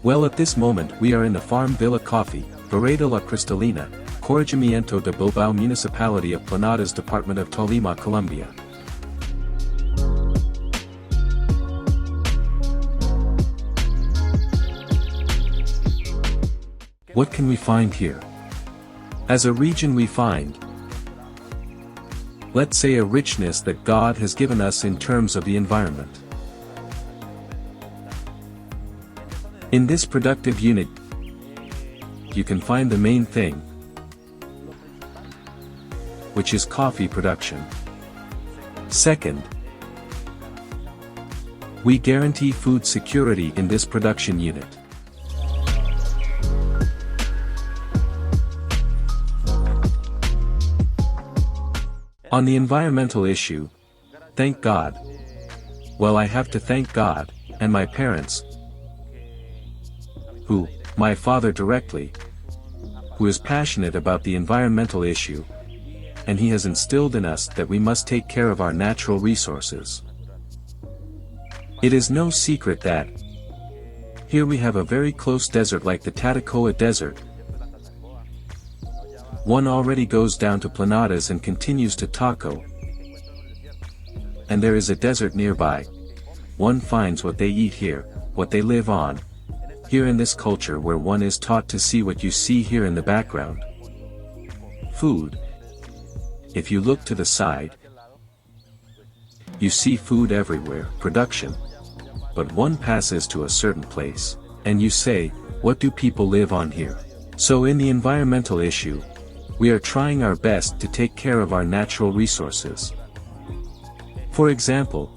Well, at this moment we are in the farm Villa Coffee, Barrio La Cristalina, corregimiento de Bilbao, municipality of Planadas, department of Tolima, Colombia. What can we find here? As a region we find, let's say, a richness that God has given us in terms of the environment. In this productive unit, you can find the main thing, which is coffee production. Second, we guarantee food security in this production unit. On the environmental issue, thank God. Well, I have to thank God, and my parents, my father directly, who is passionate about the environmental issue, and he has instilled in us that we must take care of our natural resources. It is no secret that here we have a very close desert like the Tatacoa Desert. One already goes down to Planadas and continues to Taco. And there is a desert nearby. One finds what they eat here, what they live on. Here in this culture where one is taught to see what you see here in the background. Food. If you look to the side, you see food everywhere, production. But one passes to a certain place, and you say, what do people live on here? So in the environmental issue, we are trying our best to take care of our natural resources. For example,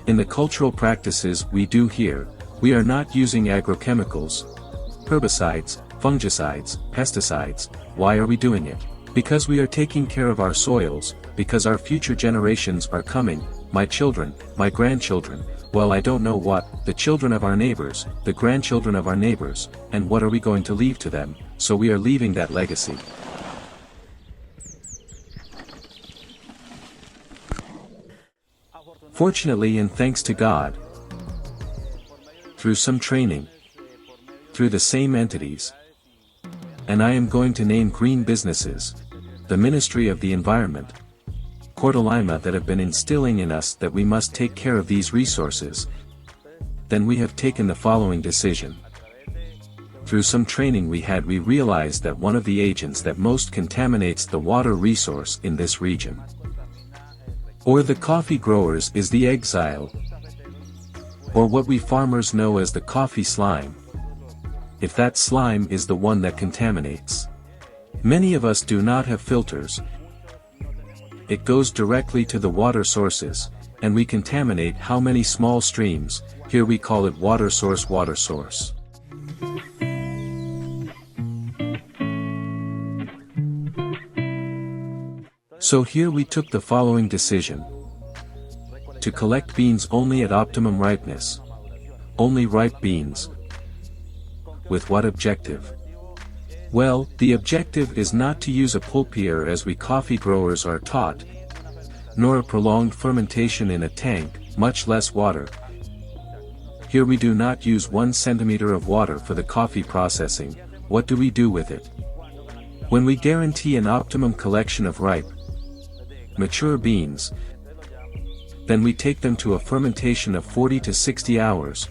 in the cultural practices we do here, we are not using agrochemicals, herbicides, fungicides, pesticides. Why are we doing it? Because we are taking care of our soils, because our future generations are coming, my children, my grandchildren, well, I don't know what, the children of our neighbors, the grandchildren of our neighbors, and what are we going to leave to them? So we are leaving that legacy. Fortunately, and thanks to God, through some training, through the same entities, and I am going to name green businesses, the Ministry of the Environment, Tolima, that have been instilling in us that we must take care of these resources, then we have taken the following decision. Through some training we realized that one of the agents that most contaminates the water resource in this region, or the coffee growers, is the exile, or what we farmers know as the coffee slime. If that slime is the one that contaminates. Many of us do not have filters. It goes directly to the water sources, and we contaminate how many small streams. Here we call it water source. So here we took the following decision. To collect beans only at optimum ripeness. Only ripe beans. With what objective? Well, the objective is not to use a pulpier as we coffee growers are taught, nor a prolonged fermentation in a tank, much less water. Here we do not use 1 centimeter of water for the coffee processing. What do we do with it? When we guarantee an optimum collection of ripe, mature beans, then we take them to a fermentation of 40 to 60 hours,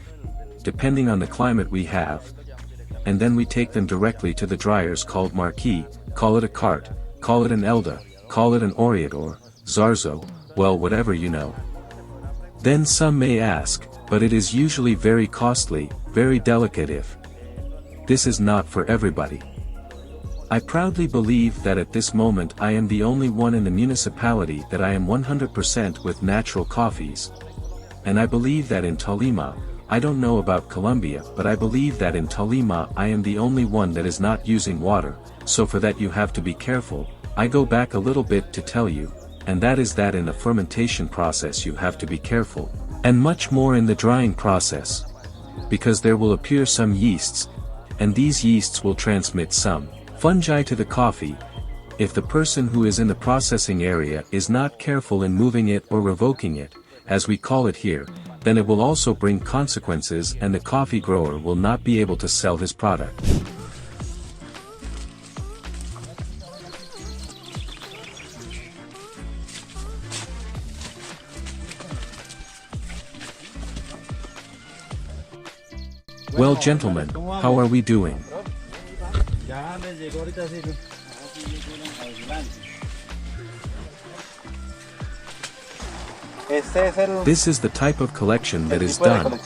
depending on the climate we have, and then we take them directly to the dryers called marquee, call it a cart, call it an elda, call it an oriador, zarzo, well, whatever you know. Then some may ask, but it is usually very costly, very delicate if this is not for everybody. I proudly believe that at this moment I am the only one in the municipality that I am 100% with natural coffees. And I believe that in Tolima, I don't know about Colombia, but I believe that in Tolima I am the only one that is not using water, so for that you have to be careful. I go back a little bit to tell you, and that is that in the fermentation process you have to be careful, and much more in the drying process. Because there will appear some yeasts, and these yeasts will transmit some fungi to the coffee, if the person who is in the processing area is not careful in moving it or revoking it, as we call it here, then it will also bring consequences and the coffee grower will not be able to sell his product. Well, gentlemen, how are we doing? This is the type of collection that is done.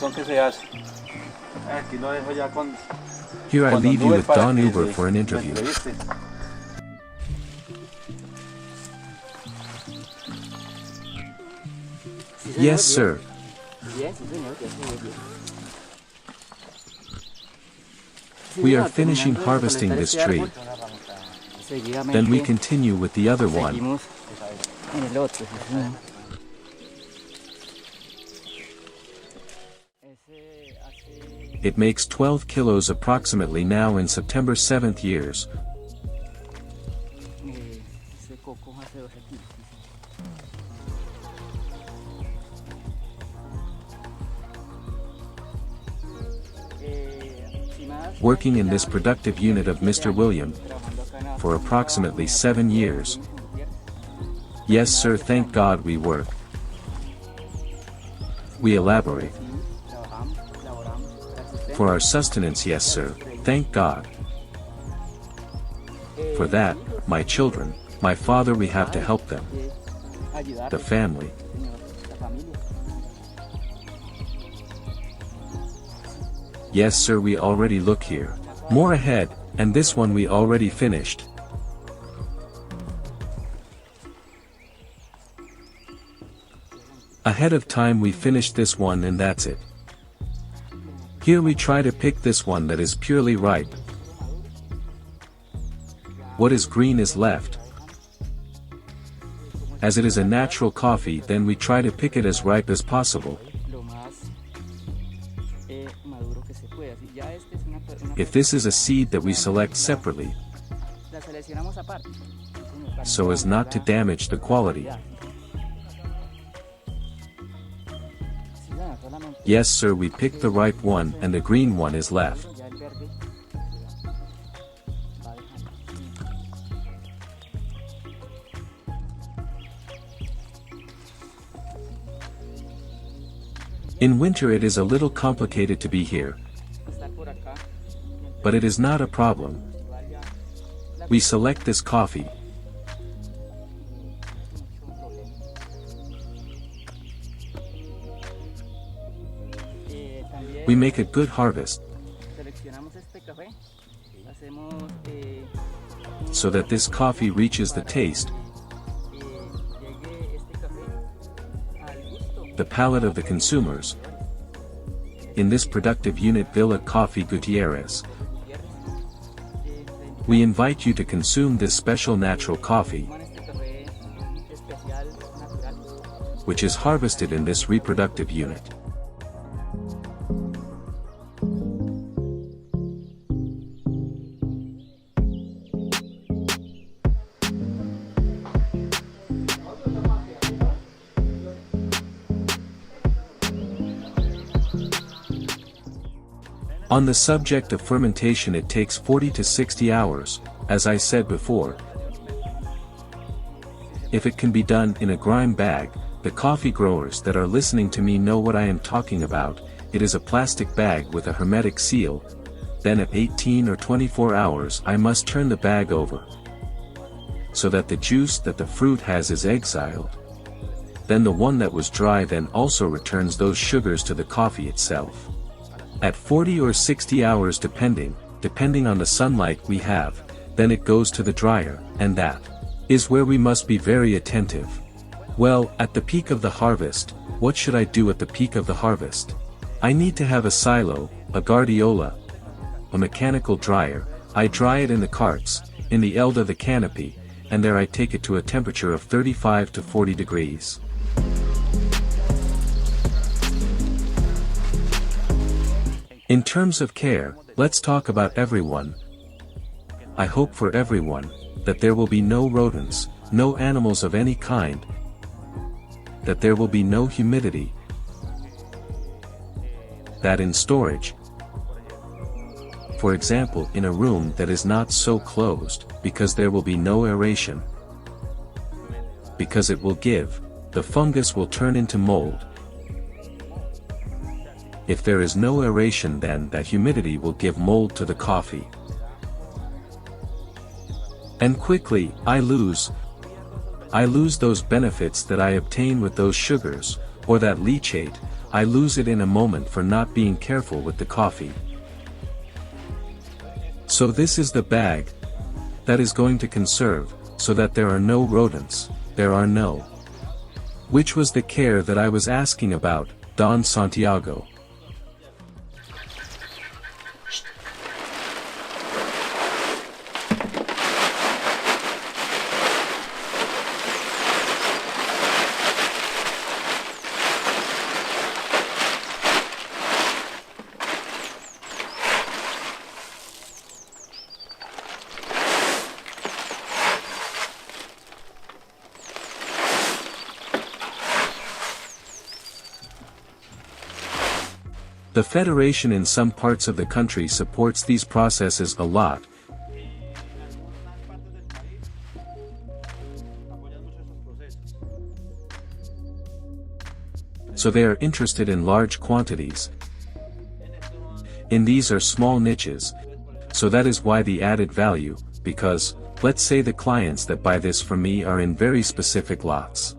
Here I leave you with Don Uber for an interview. Yes, sir. We are finishing harvesting this tree. Then we continue with the other one. It makes 12 kilos approximately now in September 7th years. Working in this productive unit of Mr. William for approximately 7 years. Yes, sir, thank God we work. We elaborate. For our sustenance, yes, sir, thank God. For that, my children, my father, we have to help them. The family. Yes, sir, we already look here. More ahead, and this one we already finished. Ahead of time we finished this one and that's it. Here we try to pick this one that is purely ripe. What is green is left. As it is a natural coffee, then we try to pick it as ripe as possible. If this is a seed that we select separately, so as not to damage the quality. Yes, sir, we pick the ripe one and the green one is left. In winter it is a little complicated to be here, but it is not a problem. We select this coffee. We make a good harvest, so that this coffee reaches the taste, the palate of the consumers. In this productive unit Villa Coffee Gutiérrez, we invite you to consume this special natural coffee, which is harvested in this reproductive unit. On the subject of fermentation, it takes 40 to 60 hours, as I said before. If it can be done in a grime bag, the coffee growers that are listening to me know what I am talking about. It is a plastic bag with a hermetic seal. Then at 18 or 24 hours I must turn the bag over, so that the juice that the fruit has is exiled. Then the one that was dry then also returns those sugars to the coffee itself. At 40 or 60 hours depending on the sunlight we have, then it goes to the dryer, and that is where we must be very attentive. Well, at the peak of the harvest, what should I do at the peak of the harvest? I need to have a silo, a guardiola, a mechanical dryer. I dry it in the carts, in the eld of the canopy, and there I take it to a temperature of 35 to 40 degrees. In terms of care, let's talk about everyone. I hope for everyone, that there will be no rodents, no animals of any kind, that there will be no humidity, that in storage. For example, in a room that is not so closed, because there will be no aeration. Because it will give, the fungus will turn into mold. If there is no aeration, then that humidity will give mold to the coffee. And quickly, I lose those benefits that I obtain with those sugars, or that leachate, I lose it in a moment for not being careful with the coffee. So this is the bag that is going to conserve, so that there are no rodents, there are no. Which was the care that I was asking about, Don Santiago. The Federation in some parts of the country supports these processes a lot. So they are interested in large quantities. In these are small niches. So that is why the added value, because, let's say the clients that buy this from me are in very specific lots.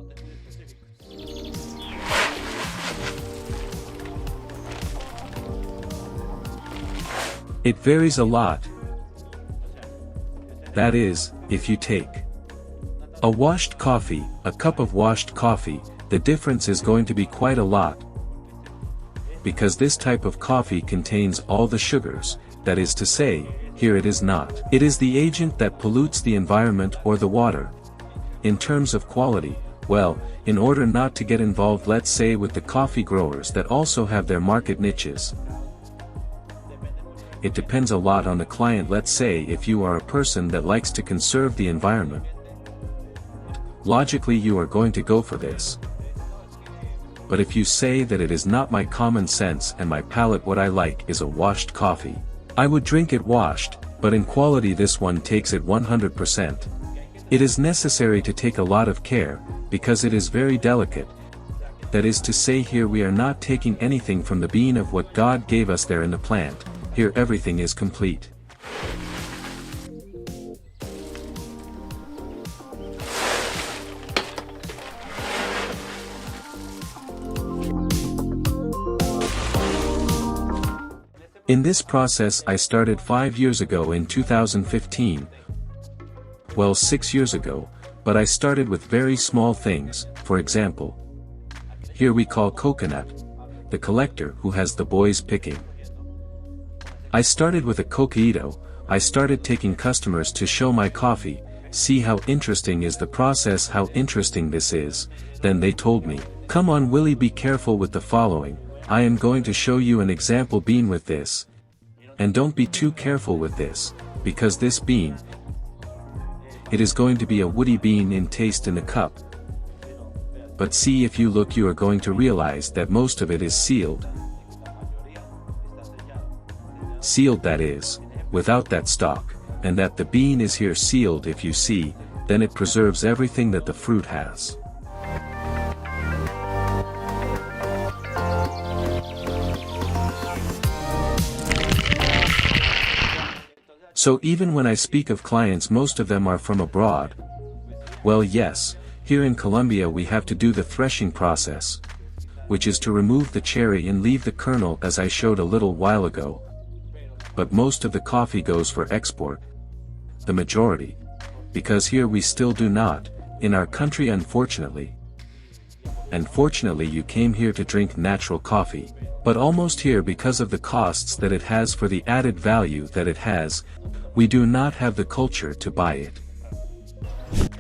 It varies a lot. That is, if you take a washed coffee, a cup of washed coffee, the difference is going to be quite a lot. Because this type of coffee contains all the sugars, that is to say, here it is not. It is the agent that pollutes the environment or the water. In terms of quality, well, in order not to get involved, let's say, with the coffee growers that also have their market niches. It depends a lot on the client. Let's say if you are a person that likes to conserve the environment, logically you are going to go for this. But if you say that it is not my common sense and my palate, what I like is a washed coffee, I would drink it washed, but in quality this one takes it 100%. It is necessary to take a lot of care, because it is very delicate. That is to say, here we are not taking anything from the bean of what God gave us there in the plant. Here everything is complete. In this process I started 5 years ago in 2015. Well, 6 years ago, but I started with very small things. For example, here we call coconut, the collector who has the boys picking. I started with a coquito. I started taking customers to show my coffee, see how interesting is the process, how interesting this is. Then they told me, come on Willie, be careful with the following, I am going to show you an example bean with this. And don't be too careful with this, because this bean, it is going to be a woody bean in taste in the cup. But see, if you look, you are going to realize that most of it is sealed. Sealed, that is, without that stalk, and that the bean is here sealed. If you see, then it preserves everything that the fruit has. So even when I speak of clients, most of them are from abroad. Well, yes, here in Colombia we have to do the threshing process, which is to remove the cherry and leave the kernel, as I showed a little while ago. But most of the coffee goes for export. The majority. Because here we still do not, in our country, unfortunately. And fortunately you came here to drink natural coffee. But almost here, because of the costs that it has for the added value that it has, we do not have the culture to buy it.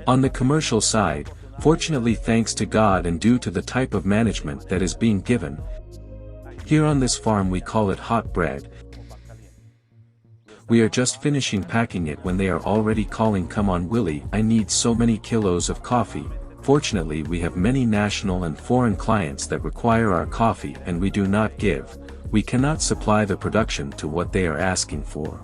On the commercial side, fortunately, thanks to God and due to the type of management that is being given, here on this farm we call it hot bread. We are just finishing packing it when they are already calling, come on Willie, I need so many kilos of coffee. Fortunately we have many national and foreign clients that require our coffee, and we do not give. we cannot supply the production to what they are asking for.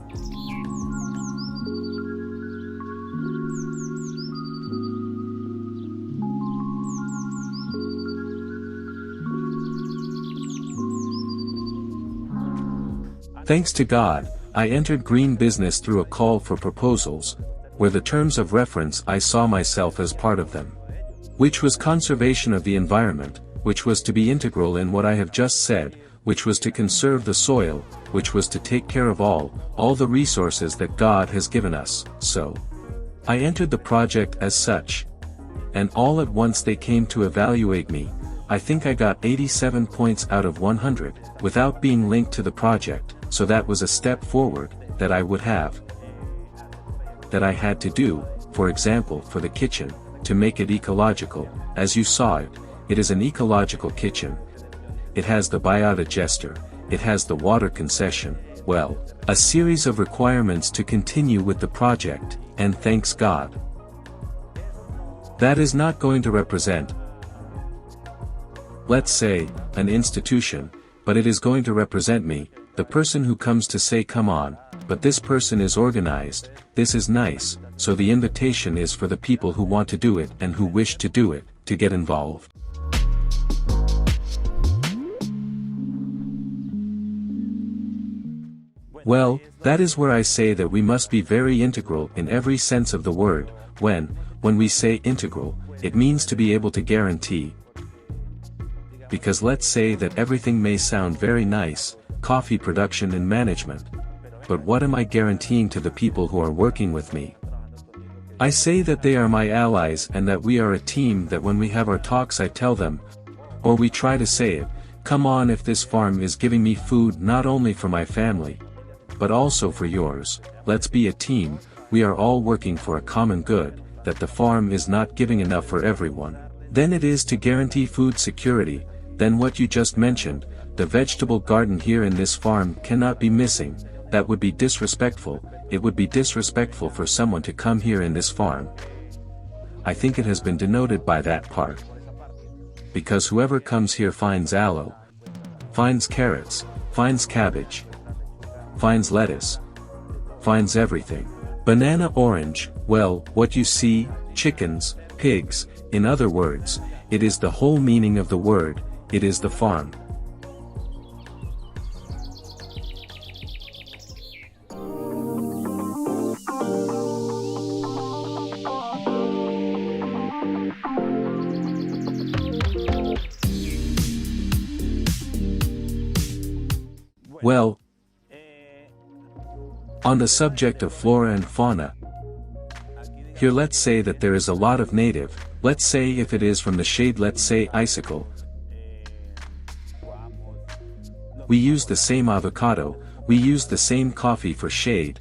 Thanks to God, I entered green business through a call for proposals, where the terms of reference I saw myself as part of them. Which was conservation of the environment, which was to be integral in what I have just said, which was to conserve the soil, which was to take care of all the resources that God has given us. So I entered the project as such. And all at once they came to evaluate me. I think I got 87 points out of 100, without being linked to the project, so that was a step forward, that I had to do, for example for the kitchen, to make it ecological. As you saw it, it is an ecological kitchen. It has the biodigester, it has the water concession, well, a series of requirements to continue with the project, and thanks God. That is not going to represent, let's say, an institution, but it is going to represent me, the person who comes to say come on, but this person is organized, this is nice, so the invitation is for the people who want to do it and who wish to do it, to get involved. Well, that is where I say that we must be very integral in every sense of the word. When we say integral, it means to be able to guarantee. Because let's say that everything may sound very nice, coffee production and management. But what am I guaranteeing to the people who are working with me? I say that they are my allies and that we are a team, that when we have our talks I tell them, or we try to say it, come on, if this farm is giving me food not only for my family, but also for yours, let's be a team, we are all working for a common good, that the farm is not giving enough for everyone. Then it is to guarantee food security. Then what you just mentioned, the vegetable garden here in this farm cannot be missing. That would be disrespectful. It would be disrespectful for someone to come here in this farm. I think it has been denoted by that part. Because whoever comes here finds aloe, finds carrots, finds cabbage, finds lettuce, finds everything. Banana, orange, well, what you see, chickens, pigs, in other words, it is the whole meaning of the word, it is the farm. Well, on the subject of flora and fauna, here let's say that there is a lot of native, let's say if it is from the shade, let's say icicle. We use the same avocado, we use the same coffee for shade.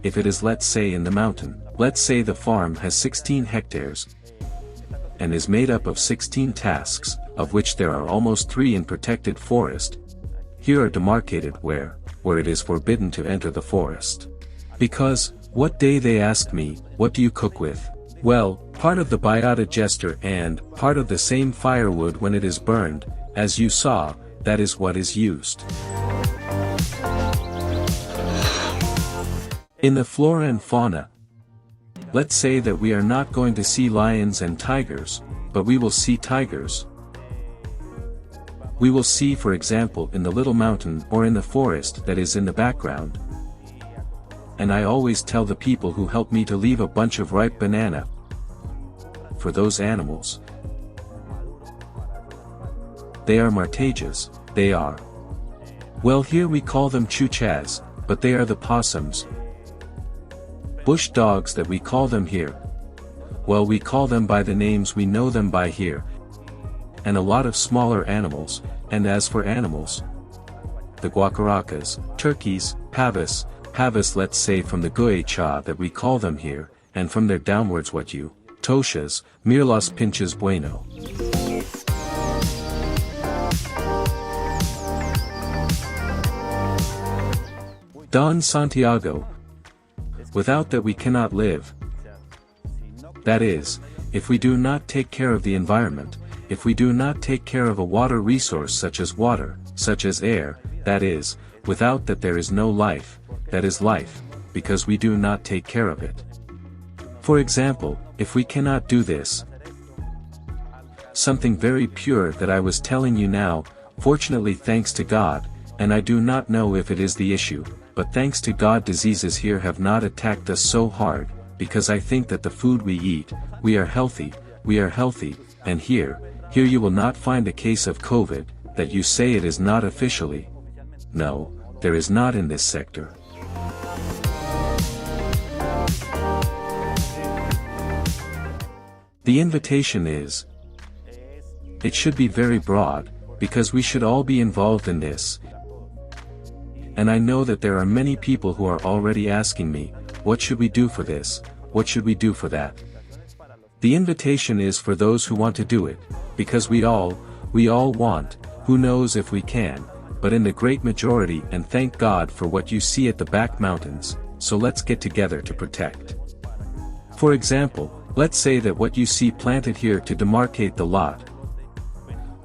If it is let's say in the mountain, let's say the farm has 16 hectares and is made up of 16 tasks, of which there are almost 3 in protected forest. Here are demarcated where it is forbidden to enter the forest. Because, what day they asked me, what do you cook with? Well, part of the biodigester and part of the same firewood when it is burned, as you saw, that is what is used. In the flora and fauna, let's say that we are not going to see lions and tigers, but we will see tigers. We will see, for example, in the little mountain or in the forest that is in the background. And I always tell the people who help me to leave a bunch of ripe banana for those animals. They are martages, they are. Well, here we call them chuchas, but they are the possums. Bush dogs that we call them here. Well, we call them by the names we know them by here. And a lot of smaller animals, and as for animals, the guacaracas, turkeys, pavas, let's say from the guaycha that we call them here, and from there downwards what you, toshas, mirlos pinches bueno. Don Santiago. Without that we cannot live. That is, if we do not take care of the environment, if we do not take care of a water resource such as water, such as air, that is, without that there is no life, that is life, because we do not take care of it. For example, if we cannot do this, something very pure that I was telling you now, fortunately thanks to God, and I do not know if it is the issue, but thanks to God diseases here have not attacked us so hard, because I think that the food we eat, we are healthy, and here you will not find a case of COVID, that you say it is not officially. No, there is not in this sector. The invitation is, it should be very broad, because we should all be involved in this. And I know that there are many people who are already asking me, what should we do for this, what should we do for that? The invitation is for those who want to do it, because we all want, who knows if we can, but in the great majority, and thank God for what you see at the back mountains, so let's get together to protect. For example, let's say that what you see planted here to demarcate the lot,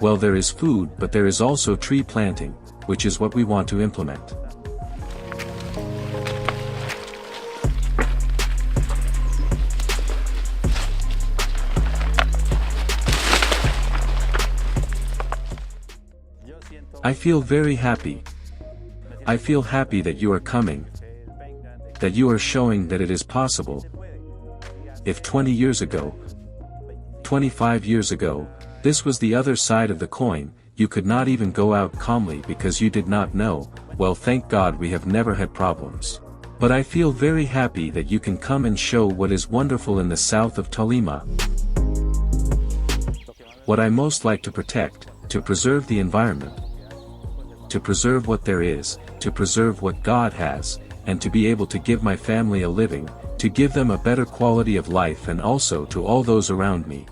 well, there is food, but there is also tree planting, which is what we want to implement. I feel very happy. I feel happy that you are coming, that you are showing that it is possible. If 20 years ago, 25 years ago, this was the other side of the coin, you could not even go out calmly because you did not know, well, thank God we have never had problems. But I feel very happy that you can come and show what is wonderful in the south of Tolima. What I most like to protect, to preserve the environment, to preserve what there is, to preserve what God has, and to be able to give my family a living, to give them a better quality of life, and also to all those around me.